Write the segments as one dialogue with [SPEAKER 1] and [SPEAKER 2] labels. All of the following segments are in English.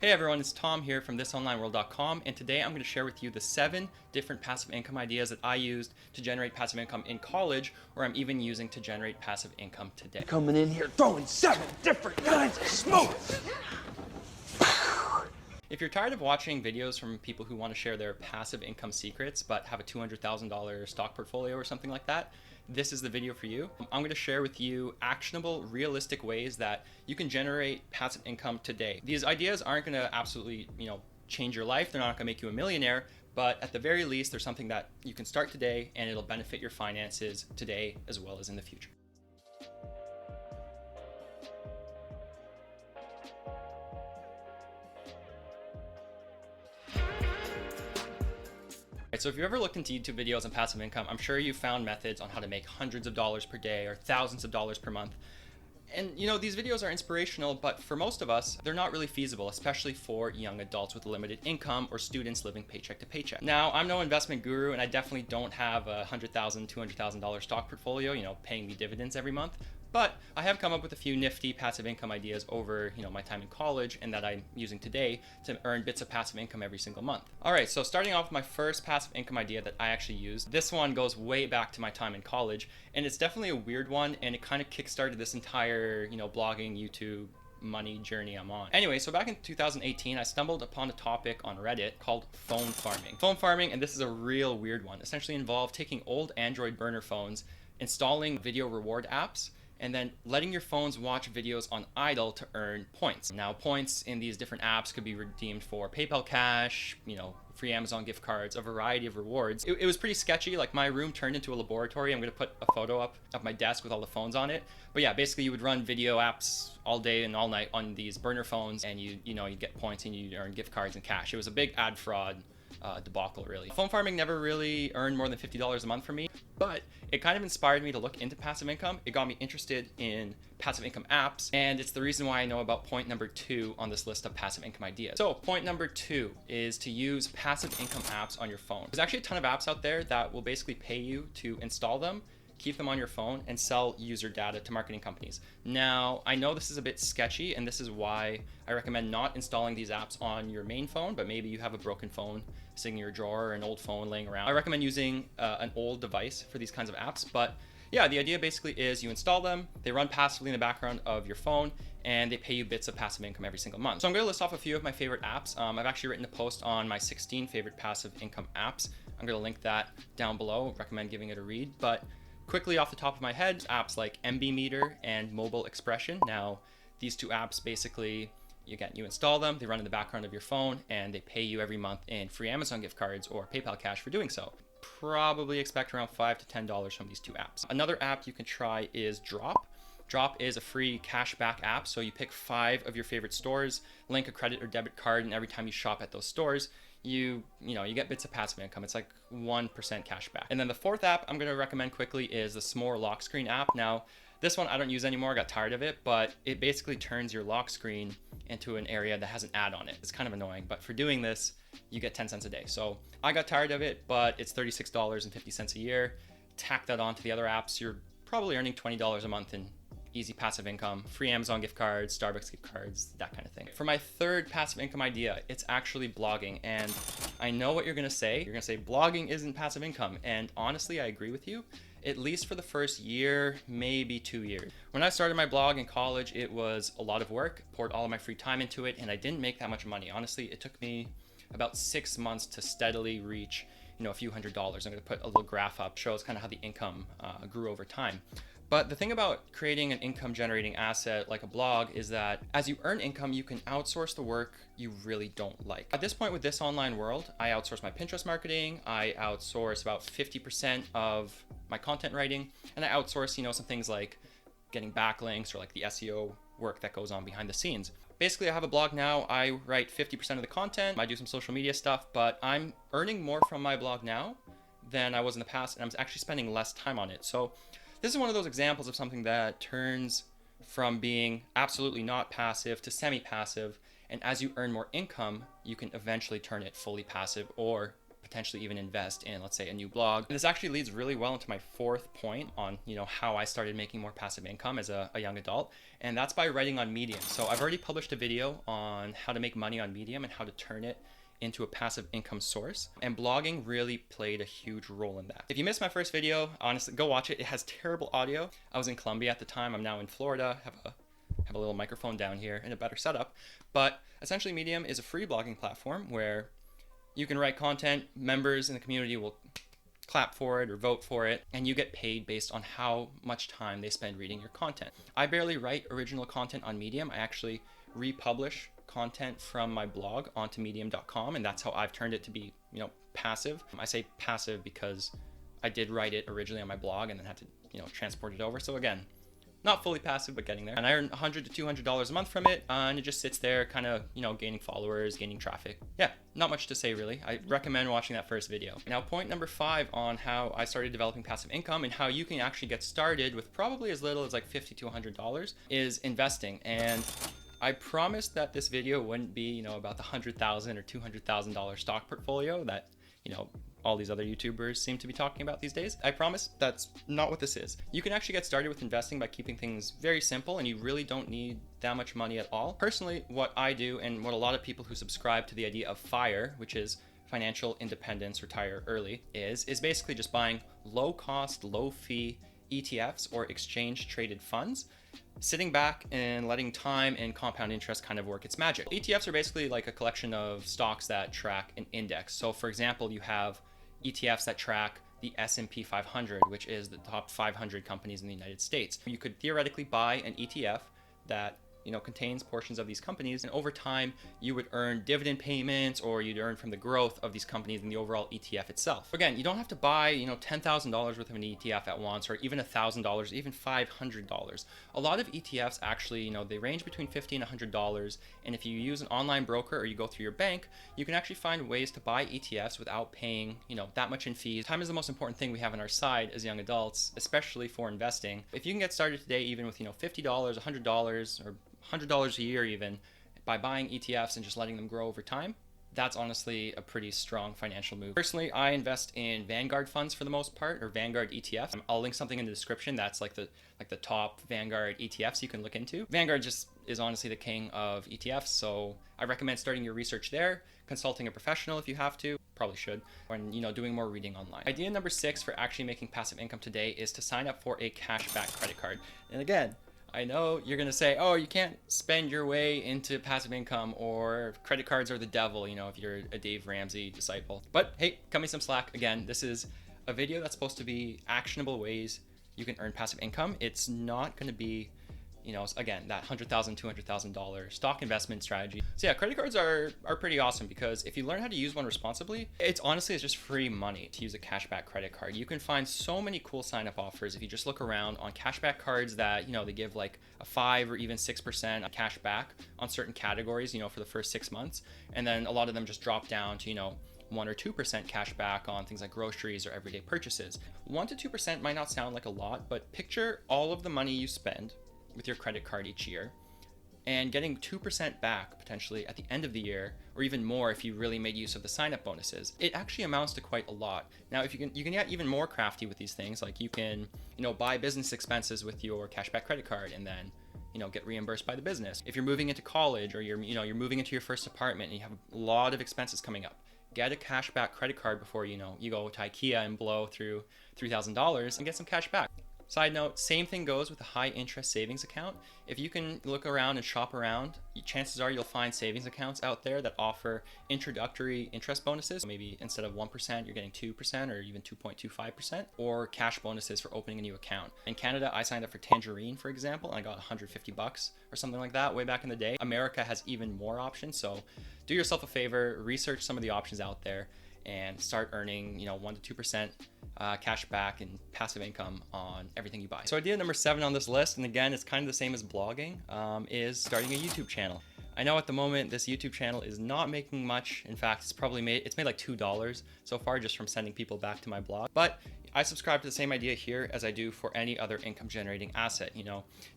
[SPEAKER 1] Hey everyone, it's Tom here from thisonlineworld.com, and today I'm going to share with you the 7 different passive income ideas that I used to generate passive income in college, or I'm even using to generate passive income today.
[SPEAKER 2] Coming in here throwing 7 different kinds of smoke.
[SPEAKER 1] If you're tired of watching videos from people who want to share their passive income secrets but have a $200,000 stock portfolio or something like that, this is the video for you. I'm going to share with you actionable, realistic ways that you can generate passive income today. These ideas aren't going to absolutely, change your life. They're not going to make you a millionaire, but at the very least, there's something that you can start today and it'll benefit your finances today as well as in the future. So if you've ever looked into YouTube videos on passive income, I'm sure you found methods on how to make hundreds of dollars per day or thousands of dollars per month. And these videos are inspirational, but for most of us, they're not really feasible, especially for young adults with a limited income or students living paycheck to paycheck. Now, I'm no investment guru, and I definitely don't have a $100,000, $200,000 stock portfolio, paying me dividends every month. But I have come up with a few nifty passive income ideas over, my time in college and that I'm using today to earn bits of passive income every single month. All right, so starting off with my first passive income idea that I actually used. This one goes way back to my time in college, and it's definitely a weird one, and it kind of kickstarted this entire, blogging, YouTube, money journey I'm on. Anyway, so back in 2018, I stumbled upon a topic on Reddit called phone farming. Phone farming, and this is a real weird one, essentially involved taking old Android burner phones, installing video reward apps, and then letting your phones watch videos on idle to earn points. Now, points in these different apps could be redeemed for PayPal cash, free Amazon gift cards, a variety of rewards. It was pretty sketchy. Like, my room turned into a laboratory. I'm gonna put a photo up of my desk with all the phones on it. But yeah, basically you would run video apps all day and all night on these burner phones, and you get points and you earn gift cards and cash. It was a big ad fraud debacle, really. Phone farming never really earned more than $50 a month for me, but it kind of inspired me to look into passive income. It got me interested in passive income apps, and it's the reason why I know about point number 2 on this list of passive income ideas. So point number 2 is to use passive income apps on your phone. There's actually a ton of apps out there that will basically pay you to install them, keep them on your phone, and sell user data to marketing companies. Now, I know this is a bit sketchy, and this is why I recommend not installing these apps on your main phone, but maybe you have a broken phone sitting in your drawer or an old phone laying around. I recommend using an old device for these kinds of apps, but yeah, the idea basically is you install them, they run passively in the background of your phone, and they pay you bits of passive income every single month. So I'm going to list off a few of my favorite apps. I've actually written a post on my 16 favorite passive income apps. I'm going to link that down below, recommend giving it a read, but quickly off the top of my head, apps like MB Meter and Mobile Expression. Now, these two apps basically, you install them, they run in the background of your phone, and they pay you every month in free Amazon gift cards or PayPal cash for doing so. Probably expect around $5 to $10 from these two apps. Another app you can try is Drop. Drop is a free cashback app, so you pick 5 of your favorite stores, link a credit or debit card, and every time you shop at those stores, you get bits of passive income. It's like 1% cash back. And then the fourth app I'm going to recommend quickly is the S'more lock screen app. Now, this one I don't use anymore. I got tired of it, but it basically turns your lock screen into an area that has an ad on it. It's kind of annoying, but for doing this, you get 10 cents a day. So I got tired of it, but it's $36.50 a year. Tack that onto the other apps, you're probably earning $20 a month in easy passive income, free Amazon gift cards, Starbucks gift cards, that kind of thing. For my third passive income idea, it's actually blogging. And I know what you're gonna say. You're gonna say blogging isn't passive income. And honestly, I agree with you, at least for the first year, maybe 2 years. When I started my blog in college, it was a lot of work, poured all of my free time into it, and I didn't make that much money. Honestly, it took me about 6 months to steadily reach, a few $100s. I'm gonna put a little graph up, shows kind of how the income grew over time. But the thing about creating an income generating asset like a blog is that as you earn income, you can outsource the work you really don't like. At this point with This Online World, I outsource my Pinterest marketing, I outsource about 50% of my content writing, and I outsource, some things like getting backlinks or like the SEO work that goes on behind the scenes. Basically, I have a blog now. I write 50% of the content, I do some social media stuff, but I'm earning more from my blog now than I was in the past, and I'm actually spending less time on it. So this is one of those examples of something that turns from being absolutely not passive to semi-passive, and as you earn more income, you can eventually turn it fully passive or potentially even invest in, let's say, a new blog. And this actually leads really well into my fourth point on, how I started making more passive income as a young adult, and that's by writing on Medium. So I've already published a video on how to make money on Medium and how to turn it into a passive income source, and blogging really played a huge role in that. If you missed my first video, honestly, go watch it. It has terrible audio. I was in Colombia at the time. I'm now in Florida. Have a little microphone down here and a better setup. But essentially, Medium is a free blogging platform where you can write content. Members in the community will clap for it or vote for it, and you get paid based on how much time they spend reading your content. I barely write original content on Medium. I actually republish content from my blog onto medium.com, and that's how I've turned it to be, passive. I say passive because I did write it originally on my blog and then had to, transport it over. So again, not fully passive, but getting there. And I earn $100 to $200 a month from it, and it just sits there kind of, gaining followers, gaining traffic. Yeah, not much to say really. I recommend watching that first video. Now, point number 5 on how I started developing passive income and how you can actually get started with probably as little as like $50 to $100 is investing. And I promised that this video wouldn't be, about the $100,000 or $200,000 stock portfolio that, all these other YouTubers seem to be talking about these days. I promise that's not what this is. You can actually get started with investing by keeping things very simple, and you really don't need that much money at all. Personally, what I do, and what a lot of people who subscribe to the idea of FIRE, which is financial independence, retire early, is basically just buying low cost, low fee ETFs or exchange traded funds, sitting back and letting time and compound interest kind of work its magic. ETFs are basically like a collection of stocks that track an index. So for example, you have ETFs that track the S&P 500, which is the top 500 companies in the United States. You could theoretically buy an ETF that contains portions of these companies, and over time you would earn dividend payments, or you'd earn from the growth of these companies in the overall ETF itself. Again, you don't have to buy $10,000 worth of an ETF at once, or even $1,000, even $500. A lot of ETFs actually, they range between $50 and $100, and if you use an online broker or you go through your bank, you can actually find ways to buy ETFs without paying that much in fees. Time is the most important thing we have on our side as young adults, especially for investing. If you can get started today even with $50, $100, or $100 a year even, by buying ETFs and just letting them grow over time, that's honestly a pretty strong financial move. Personally, I invest in Vanguard funds for the most part, or Vanguard ETFs. I'll link something in the description that's like the top Vanguard ETFs you can look into. Vanguard just is honestly the king of ETFs, so I recommend starting your research there, consulting a professional if you have to, probably should, when doing more reading online. Idea number 6 for actually making passive income today is to sign up for a cashback credit card. And again, I know you're going to say, oh, you can't spend your way into passive income, or credit cards are the devil, if you're a Dave Ramsey disciple. But hey, cut me some slack. Again, this is a video that's supposed to be actionable ways you can earn passive income. It's not going to be, again, that $100,000, $200,000 stock investment strategy. So yeah, credit cards are pretty awesome, because if you learn how to use one responsibly, it's just free money to use a cashback credit card. You can find so many cool sign-up offers if you just look around on cashback cards that, they give like a 5 or even 6% cash back on certain categories, for the first 6 months. And then a lot of them just drop down to, 1 or 2% cash back on things like groceries or everyday purchases. 1 to 2% might not sound like a lot, but picture all of the money you spend with your credit card each year and getting 2% back potentially at the end of the year, or even more if you really made use of the sign-up bonuses. It actually amounts to quite a lot. Now, if you can get even more crafty with these things, like you can, buy business expenses with your cashback credit card and then, get reimbursed by the business. If you're moving into college, or you're moving into your first apartment and you have a lot of expenses coming up, get a cashback credit card before, you go to IKEA and blow through $3,000 and get some cash back. Side note, same thing goes with a high interest savings account. If you can look around and shop around, chances are you'll find savings accounts out there that offer introductory interest bonuses. Maybe instead of 1%, you're getting 2% or even 2.25%, or cash bonuses for opening a new account. In Canada, I signed up for Tangerine, for example, and I got $150 or something like that way back in the day. America has even more options, so do yourself a favor, research some of the options out there, and start earning 1 to 2% cash back and passive income on everything you buy. So idea number 7 on this list, and again, it's kind of the same as blogging, is starting a YouTube channel. I know at the moment this YouTube channel is not making much. In fact, it's made like $2 so far just from sending people back to my blog. But I subscribe to the same idea here as I do for any other income generating asset.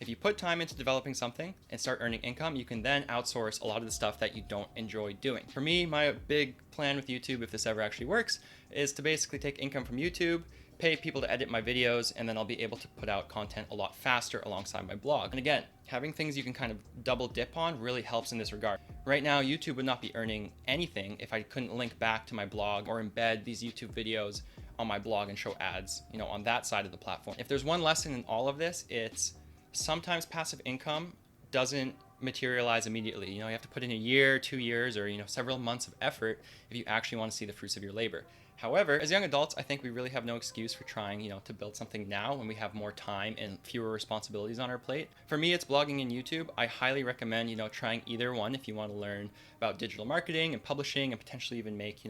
[SPEAKER 1] If you put time into developing something and start earning income, you can then outsource a lot of the stuff that you don't enjoy doing. For me, my big plan with YouTube, if this ever actually works, is to basically take income from YouTube, pay people to edit my videos, and then I'll be able to put out content a lot faster alongside my blog. And again, having things you can kind of double dip on really helps in this regard. Right now, YouTube would not be earning anything if I couldn't link back to my blog or embed these YouTube videos on my blog and show ads, on that side of the platform. If there's one lesson in all of this, it's sometimes passive income doesn't materialize immediately. You have to put in a year, 2 years, or several months of effort if you actually want to see the fruits of your labor. However, as young adults, I think we really have no excuse for trying, to build something now when we have more time and fewer responsibilities on our plate. For me, it's blogging and YouTube. I highly recommend, trying either one if you want to learn about digital marketing and publishing and potentially even make,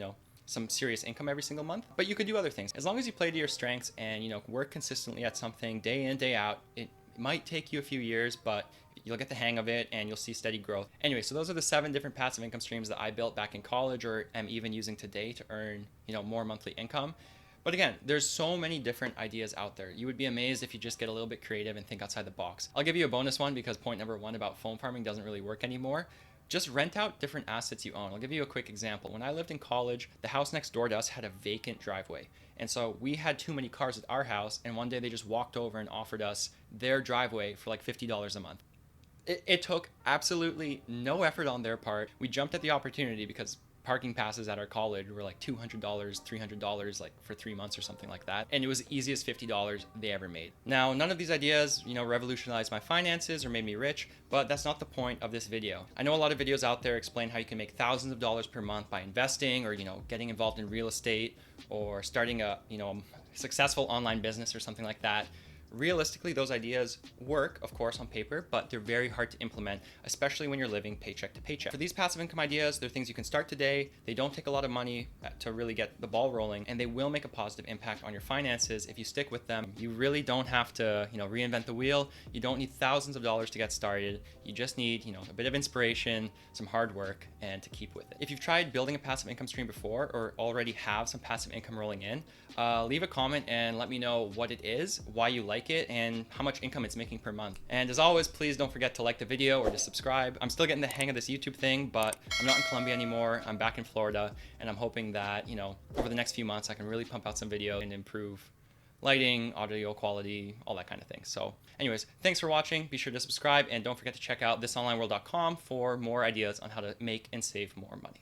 [SPEAKER 1] some serious income every single month. But you could do other things. As long as you play to your strengths and, work consistently at something day in, day out, it might take you a few years, but you'll get the hang of it and you'll see steady growth. Anyway, so those are the 7 different passive income streams that I built back in college or am even using today to earn, more monthly income. But again, there's so many different ideas out there. You would be amazed if you just get a little bit creative and think outside the box. I'll give you a bonus one because point number 1 about foam farming doesn't really work anymore. Just rent out different assets you own. I'll give you a quick example. When I lived in college, the house next door to us had a vacant driveway. And so we had too many cars at our house, and one day they just walked over and offered us their driveway for like $50 a month. It took absolutely no effort on their part. We jumped at the opportunity because parking passes at our college were like $200, $300 like for 3 months or something like that. And it was the easiest $50 they ever made. Now, none of these ideas, revolutionized my finances or made me rich, but that's not the point of this video. I know a lot of videos out there explain how you can make thousands of dollars per month by investing or, getting involved in real estate or starting a successful online business or something like that. Realistically, those ideas work, of course, on paper, but they're very hard to implement, especially when you're living paycheck to paycheck. For these passive income ideas, they're things you can start today. They don't take a lot of money to really get the ball rolling, and they will make a positive impact on your finances if you stick with them. You really don't have to, reinvent the wheel. You don't need thousands of dollars to get started. You just need, a bit of inspiration, some hard work, and to keep with it. If you've tried building a passive income stream before or already have some passive income rolling in, leave a comment and let me know what it is, why you like it, and how much income it's making per month. And as always, please don't forget to like the video or to subscribe. I'm still getting the hang of this YouTube thing, but I'm not in Colombia anymore. I'm back in Florida, and I'm hoping that, over the next few months, I can really pump out some video and improve lighting, audio quality, all that kind of thing. So anyways, thanks for watching. Be sure to subscribe, and don't forget to check out thisonlineworld.com for more ideas on how to make and save more money.